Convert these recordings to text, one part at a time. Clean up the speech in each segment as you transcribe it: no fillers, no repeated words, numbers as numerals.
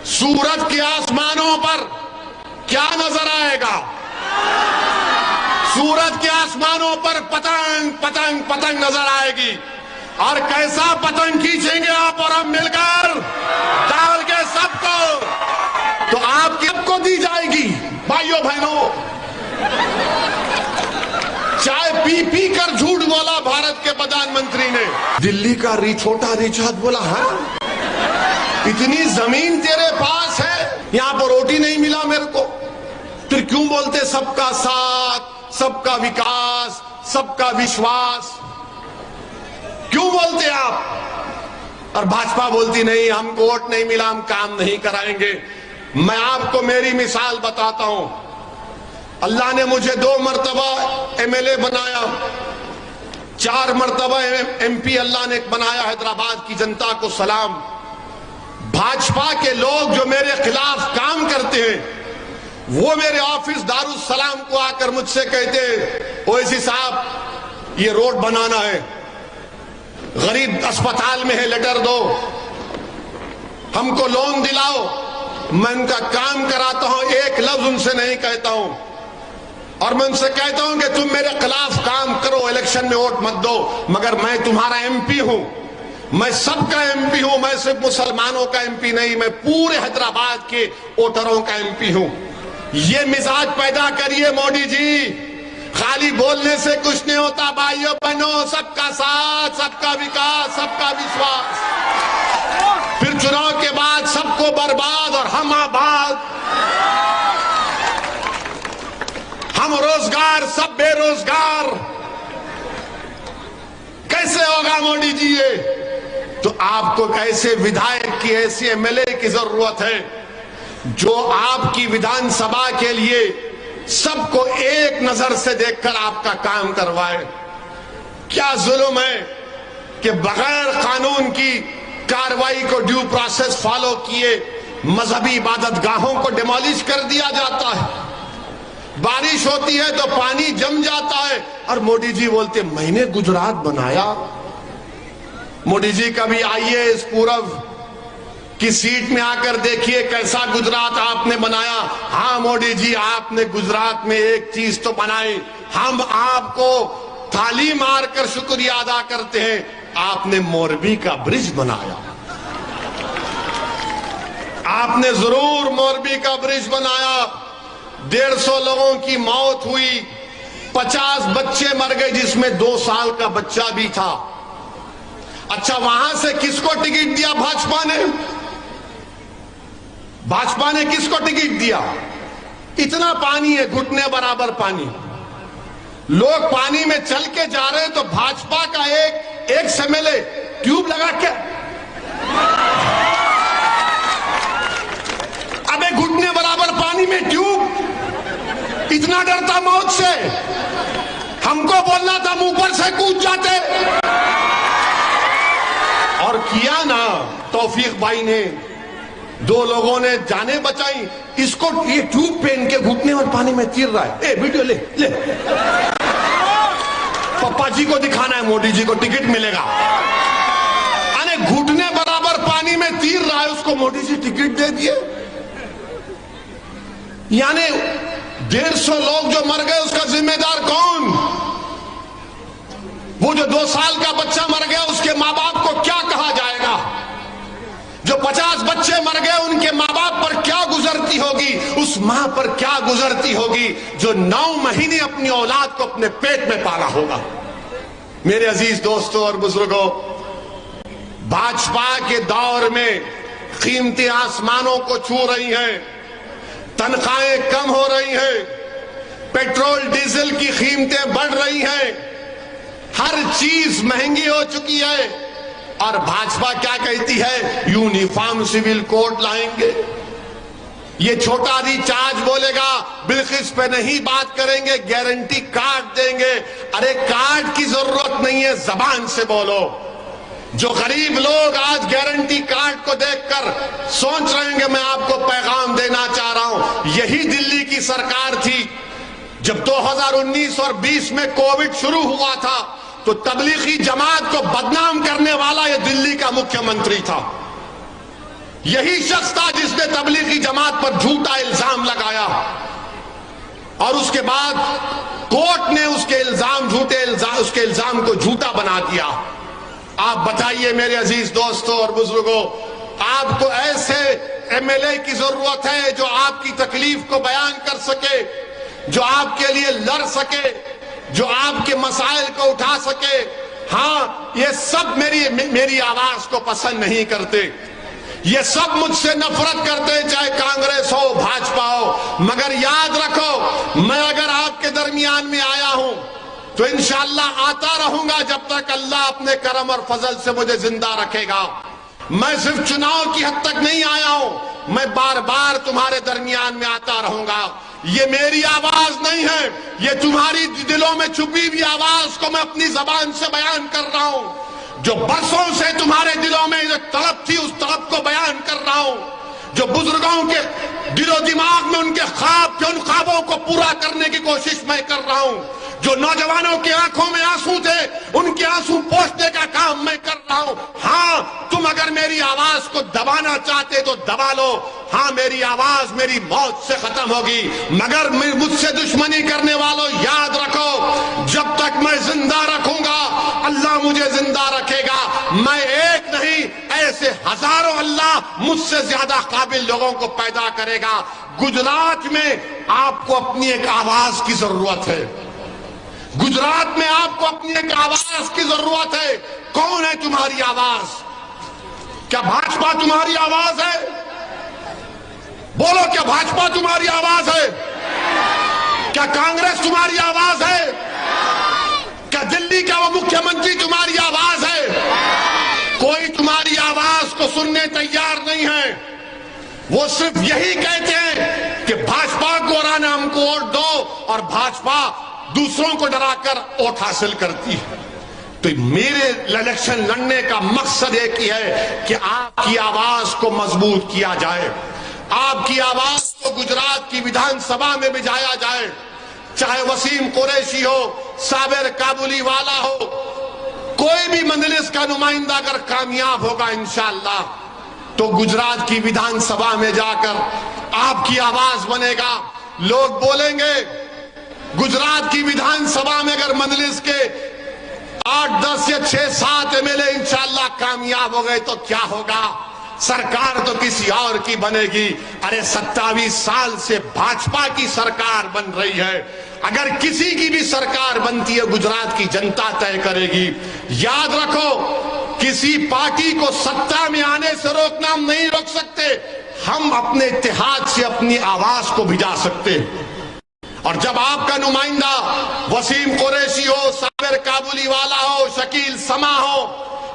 सूरज के आसमानों पर क्या नजर आएगा? सूरज के आसमानों पर पतंग पतंग पतंग नजर आएगी। और कैसा पतंग खींचेंगे आप और हम मिलकर, डाल के सबको, तो आपकी सबको दी जाएगी। भाइयों बहनों, चाय पी पी कर झूठ बोला भारत के प्रधानमंत्री ने। दिल्ली का छोटा रिचार्ज बोला, हाँ इतनी जमीन तेरे पास है, यहां पर रोटी नहीं मिला मेरे को, फिर क्यों बोलते सबका साथ, सबका विकास, सबका विश्वास, क्यों बोलते आप? और भाजपा बोलती नहीं, हमको वोट नहीं मिला, हम काम नहीं कराएंगे। मैं आपको मेरी मिसाल बताता हूं। अल्लाह ने मुझे 2 मरतबा एमएलए बनाया, 4 मरतबा एमपी अल्लाह ने बनाया। हैदराबाद की जनता को सलाम। भाजपा के लोग जो मेरे खिलाफ काम करते हैं, वो मेरे ऑफिस दारुस्सलाम को आकर मुझसे कहते हैं, ओवैसी साहब ये रोड बनाना है, गरीब अस्पताल में है, लेटर दो, हमको लोन दिलाओ। मैं उनका काम कराता हूं, एक लफ्ज उनसे नहीं कहता हूं। और मैं उनसे कहता हूं कि तुम मेरे खिलाफ काम करो, इलेक्शन में वोट मत दो, मगर मैं तुम्हारा एमपी हूं, मैं सबका एमपी हूं। मैं सिर्फ मुसलमानों का एमपी नहीं, मैं पूरे हैदराबाद के वोटरों का एमपी हूं। ये मिजाज पैदा करिए मोदी जी। खाली बोलने से कुछ नहीं होता भाइयों बहनों। सबका साथ, सबका विकास, सबका विश्वास, फिर चुनाव के बाद सबको बर्बाद और हम आबाद, हम रोजगार, सब बेरोजगार। कैसे होगा मोदी जी ये? तो आपको कैसे विधायक की, ऐसी एमएलए की जरूरत है जो आपकी विधानसभा के लिए सबको एक नजर से देखकर आपका काम करवाए। क्या जुल्म है कि बगैर कानून की कार्रवाई को, ड्यू प्रोसेस फॉलो किए, मजहबी इबादत गाहों को डिमोलिश कर दिया जाता है। बारिश होती है तो पानी जम जाता है और मोदी जी बोलते मैंने गुजरात बनाया। मोदी जी कभी आइए इस पूरब की सीट में आकर देखिए कैसा गुजरात आपने बनाया। हाँ मोदी जी, आपने गुजरात में एक चीज तो बनाई, हम आपको थाली मारकर शुक्रिया अदा करते हैं, आपने मोरबी का ब्रिज बनाया। आपने जरूर मोरबी का ब्रिज बनाया। 150 लोगों की मौत हुई, 50 बच्चे मर गए, जिसमें 2 साल का बच्चा भी था। अच्छा, वहां से किसको टिकट दिया भाजपा ने? भाजपा ने किसको टिकट दिया? इतना पानी है, घुटने बराबर पानी, लोग पानी में चल के जा रहे हैं, तो भाजपा का एक एमएलए ट्यूब लगा के, अबे घुटने बराबर पानी में ट्यूब, इतना डरता मौत से? हमको बोलना था मुंह पर से कूद जाते। और किया ना, तौफीक भाई ने, 2 लोगों ने जाने बचाई। इसको ये ट्यूब पहन के घुटने और पानी में तीर रहा है। ए वीडियो ले ले, पप्पा जी को दिखाना है, मोदी जी को टिकट मिलेगा। अरे घुटने बराबर पानी में तीर रहा है, उसको मोदी जी टिकट दे दिए। यानी 150 लोग जो मर गए, उसका जिम्मेदार कौन? वो जो 2 साल का बच्चा मर गया, उसके माँ बाप को क्या कहा जाएगा? जो 50 बच्चे मर गए, उनके माँ बाप पर क्या गुजरती होगी? उस मां पर क्या गुजरती होगी जो 9 महीने अपनी औलाद को अपने पेट में पाला होगा? मेरे अजीज दोस्तों और बुजुर्गों, भाजपा के दौर में कीमतें आसमानों को छू रही हैं, तनख्वाहें कम हो रही हैं, पेट्रोल डीजल की कीमतें बढ़ रही हैं, हर चीज महंगी हो चुकी है। और भाजपा क्या कहती है? यूनिफॉर्म सिविल कोड लाएंगे। ये छोटा रिचार्ज बोलेगा, बिल्किस पे नहीं बात करेंगे, गारंटी कार्ड देंगे। अरे कार्ड की जरूरत नहीं है, जबान से बोलो। जो गरीब लोग आज गारंटी कार्ड को देखकर सोच रहे हैं, मैं आपको पैगाम देना चाह रहा हूं, यही दिल्ली की सरकार थी जब 2019 और 20 में कोविड शुरू हुआ था, तो तबलीगी जमात को बदनाम करने वाला ये दिल्ली का मुख्यमंत्री था। यही शख्स था जिसने पर झूठा इल्जाम लगाया और उसके बाद कोर्ट ने उसके इल्जाम को झूठा बना दिया। आप बताइए मेरे अजीज दोस्तों और बुजुर्गों, आपको ऐसे एमएलए की जरूरत है जो आपकी तकलीफ को बयान कर सके, जो आपके लिए लड़ सके, जो आपके मसाइल को उठा सके। हाँ, ये सब मेरी आवाज को पसंद नहीं करते, ये सब मुझसे नफरत करते, चाहे कांग्रेस हो भाजपा हो। मगर याद रखो, मैं अगर आपके दरमियान में आया हूं तो इंशाअल्लाह आता रहूंगा जब तक अल्लाह अपने करम और फजल से मुझे जिंदा रखेगा। मैं सिर्फ चुनाव की हद तक नहीं आया हूं, मैं बार बार तुम्हारे दरमियान में आता रहूंगा। ये मेरी आवाज नहीं है, ये तुम्हारी दिलों में छुपी हुई आवाज को मैं अपनी जबान से बयान कर रहा हूं। जो बरसों से तुम्हारे दिलों में जो तड़प थी, उस तड़प को बयान कर रहा हूं। जो बुजुर्गों के दिलो दिमाग में उनके ख्वाब थे, उन ख्वाबों को पूरा करने की कोशिश मैं कर रहा हूं। जो नौजवानों की आंखों में आंसू थे, उनके आंसू पोंछने का काम मैं कर रहा हूं। हाँ, तुम अगर मेरी आवाज को दबाना चाहते तो दबा लो। हाँ, मेरी आवाज मेरी मौत से खत्म होगी, मगर मुझसे दुश्मनी करने वालों याद रखो, जब तक मैं जिंदा रखूंगा अल्लाह मुझे जिंदा रखेगा। मैं एक नहीं, ऐसे हजारों अल्लाह मुझसे ज्यादा काबिल लोगों को पैदा करेगा। गुजरात में आपको अपनी एक आवाज की जरूरत है, गुजरात में आपको अपनी एक आवाज की जरूरत है। कौन है तुम्हारी आवाज? क्या भाजपा तुम्हारी आवाज है? बोलो, क्या भाजपा तुम्हारी आवाज है? क्या कांग्रेस तुम्हारी आवाज है? क्या दिल्ली का वो मुख्यमंत्री तुम्हारी आवाज है? कोई तुम्हारी आवाज को सुनने तैयार नहीं है। वो सिर्फ यही कहते हैं कि भाजपा को राना हमको वोट दो, और भाजपा दूसरों को डराकर वोट हासिल करती है। तो मेरे इलेक्शन लड़ने का मकसद एक ही है कि आपकी आवाज को मजबूत किया जाए, आपकी आवाज को गुजरात की विधानसभा में भिजाया जाए। चाहे वसीम कुरैशी हो, साबिर काबुली वाला हो, कोई भी मजलिस का नुमाइंदा अगर कामयाब होगा इंशाअल्लाह, तो गुजरात की विधानसभा में जाकर आपकी आवाज बनेगा। लोग बोलेंगे गुजरात की विधानसभा में अगर मजलिस के 8, 10 या 6, 7 एमएलए इंशाअल्लाह कामयाब हो गए तो क्या होगा? सरकार तो किसी और की बनेगी। अरे 27 साल से भाजपा की सरकार बन रही है। अगर किसी की भी सरकार बनती है, गुजरात की जनता तय करेगी। याद रखो, किसी पार्टी को सत्ता में आने से रोकना हम नहीं रोक सकते, हम अपने इत्तेहाद से अपनी आवाज को भिजा सकते हैं। और जब आपका नुमाइंदा वसीम कुरैशी हो, साबिर काबुली वाला हो, शकील समा हो,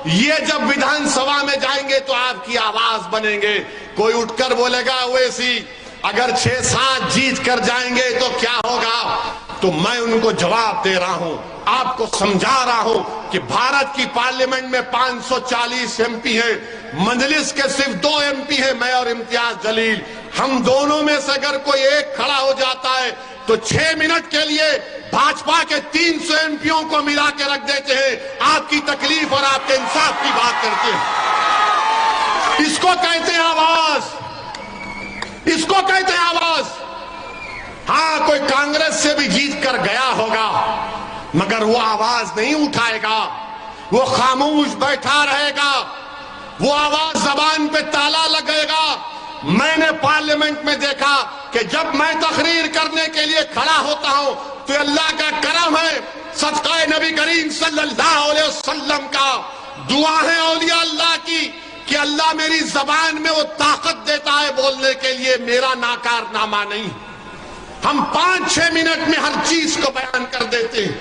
ये जब विधानसभा में जाएंगे तो आपकी आवाज बनेंगे। कोई उठकर बोलेगा ओवैसी अगर 6-7 जीत कर जाएंगे तो क्या होगा? तो मैं उनको जवाब दे रहा हूं, आपको समझा रहा हूं कि भारत की पार्लियामेंट में 540 एमपी हैं, मजलिस के सिर्फ 2 एमपी हैं, मैं और इम्तियाज जलील। हम दोनों में से अगर कोई एक खड़ा हो जाता है तो 6 मिनट के लिए भाजपा के 300 एमपीओं को मिला के रख देते हैं। आपकी तकलीफ और आपके इंसाफ की बात करते हैं। इसको कहते हैं आवाज, इसको कहते हैं आवाज। हाँ, कोई कांग्रेस से भी जीत कर गया होगा, मगर वो आवाज नहीं उठाएगा, वो खामोश बैठा रहेगा, वो आवाज जबान पे ताला लगेगा। मैंने पार्लियामेंट में देखा कि जब मैं तकरीर करने के लिए खड़ा होता हूं तो अल्लाह का करम है, सदका नबी करीम सल्लल्लाहु अलैहि वसल्लम का दुआ है औलिया अल्लाह की कि अल्लाह मेरी जबान में वो ताकत देता है बोलने के लिए, मेरा नाकारनामा नहीं। हम 5-6 मिनट में हर चीज को बयान कर देते हैं।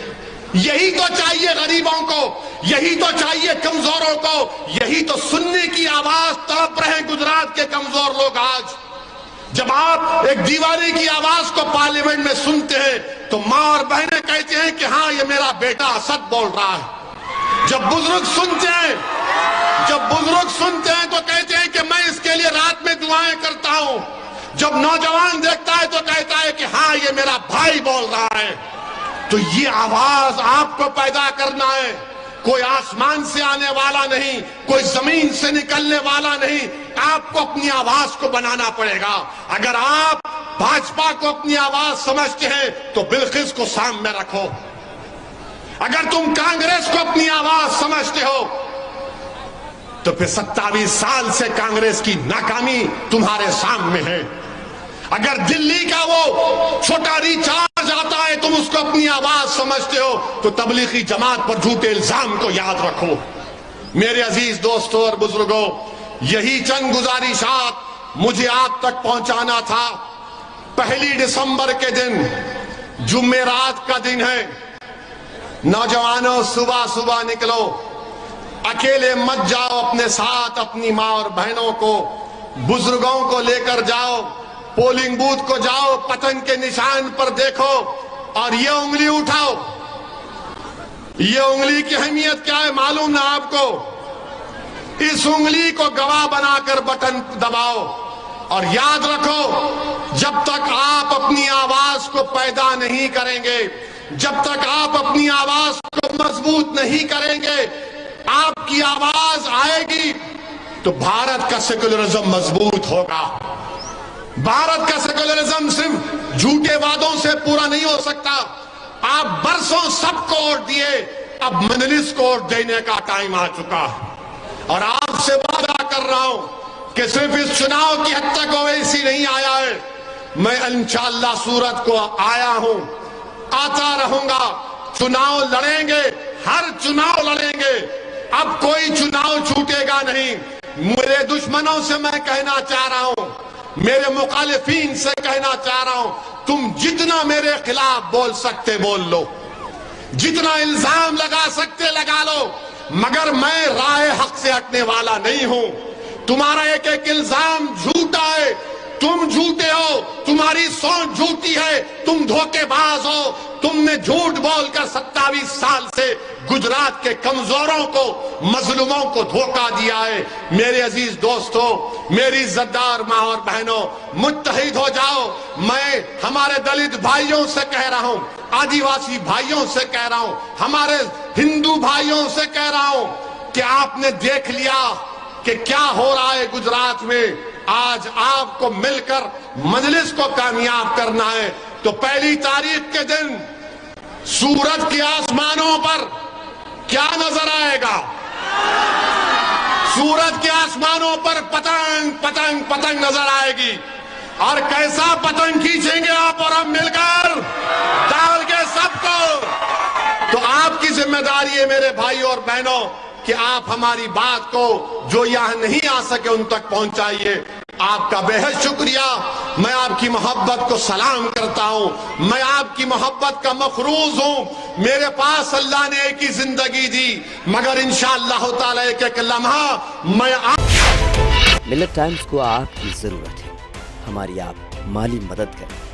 यही तो चाहिए गरीबों को, यही तो चाहिए कमजोरों को, यही तो सुनने की आवाज तड़प रहे गुजरात के कमजोर लोग आज। जब आप एक दीवाने की आवाज को पार्लियामेंट में सुनते हैं तो माँ और बहनें कहते हैं कि हाँ, ये मेरा बेटा असद बोल रहा है। जब बुजुर्ग सुनते हैं तो कहते हैं कि मैं इसके लिए रात में दुआएं करता हूं। जब नौजवान देखता है तो कहता है कि हाँ, ये मेरा भाई बोल रहा है। तो ये आवाज आपको पैदा करना है, कोई आसमान से आने वाला नहीं, कोई जमीन से निकलने वाला नहीं। आपको अपनी आवाज को बनाना पड़ेगा। अगर आप भाजपा को अपनी आवाज समझते हैं तो बिल्किस को सामने रखो। अगर तुम कांग्रेस को अपनी आवाज समझते हो तो फिर 27 साल से कांग्रेस की नाकामी तुम्हारे सामने है। अगर दिल्ली का वो छोटा रिचार्ज आता है तुम उसको अपनी आवाज समझते हो तो तबलीगी जमात पर झूठे इल्जाम को याद रखो। मेरे अजीज दोस्तों और बुजुर्गों, यही चंद गुजारिशात मुझे आप तक पहुंचाना था। 1 दिसंबर के दिन जुम्मेरात का दिन है। नौजवानों, सुबह सुबह निकलो, अकेले मत जाओ, अपने साथ अपनी मां और बहनों को, बुजुर्गों को लेकर जाओ। पोलिंग बूथ को जाओ, पतंग के निशान पर देखो और ये उंगली उठाओ। ये उंगली की अहमियत क्या है मालूम ना आपको? इस उंगली को गवाह बनाकर बटन दबाओ और याद रखो, जब तक आप अपनी आवाज को पैदा नहीं करेंगे, जब तक आप अपनी आवाज को मजबूत नहीं करेंगे, आपकी आवाज आएगी तो भारत का सेक्युलरिज्म मजबूत होगा। भारत का सेक्युलरिज्म सिर्फ झूठे वादों से पूरा नहीं हो सकता। आप बरसों सबको वोट दिए, अब मजलिस को वोट देने का टाइम आ चुका है। और आपसे वादा कर रहा हूं कि सिर्फ इस चुनाव की हद तक ओवैसी नहीं आया है, मैं इंशाअल्लाह सूरत को आया हूं, आता रहूंगा। चुनाव लड़ेंगे, हर चुनाव लड़ेंगे। अब कोई चुनाव छूटेगा नहीं। मेरे दुश्मनों से मैं कहना चाह रहा हूं, मेरे मुखालिफिन से कहना चाह रहा हूं, तुम जितना मेरे खिलाफ बोल सकते बोल लो, जितना इल्जाम लगा सकते लगा लो, मगर मैं राय हक से हटने वाला नहीं हूं। तुम्हारा एक एक इल्जाम झूठा है, तुम झूठे हो, तुम्हारी सोच झूठी है, तुम धोखेबाज हो। तुमने झूठ बोलकर 27 साल से गुजरात के कमजोरों को, मजलूमों को धोखा दिया है। मेरे अजीज दोस्तों, मेरी इज्जतदार मां और बहनों, मुत्तहिद हो जाओ। मैं हमारे दलित भाइयों से कह रहा हूं, आदिवासी भाइयों से कह रहा हूं, हमारे हिंदू भाइयों से कह रहा हूं कि आपने देख लिया कि क्या हो रहा है गुजरात में। आज आपको मिलकर मजलिस को कामयाब करना है। तो 1 तारीख के दिन सूरज के आसमानों पर क्या नजर आएगा? सूरज के आसमानों पर पतंग पतंग पतंग नजर आएगी। और कैसा पतंग खींचेंगे आप और हम मिलकर, डाल के सबको। तो आपकी जिम्मेदारी है मेरे भाई और बहनों कि आप हमारी बात को, जो यहां नहीं आ सके, उन तक पहुंचाइए। आपका बेहद शुक्रिया। मैं आपकी मोहब्बत को सलाम करता हूं। मैं आपकी मोहब्बत का मखरूज हूं। मेरे पास अल्लाह ने एक ही जिंदगी दी, मगर इंशाअल्लाह ताला एक एक लम्हा मैं मिल्लत टाइम्स को आपकी जरूरत है, हमारी आप माली मदद करें।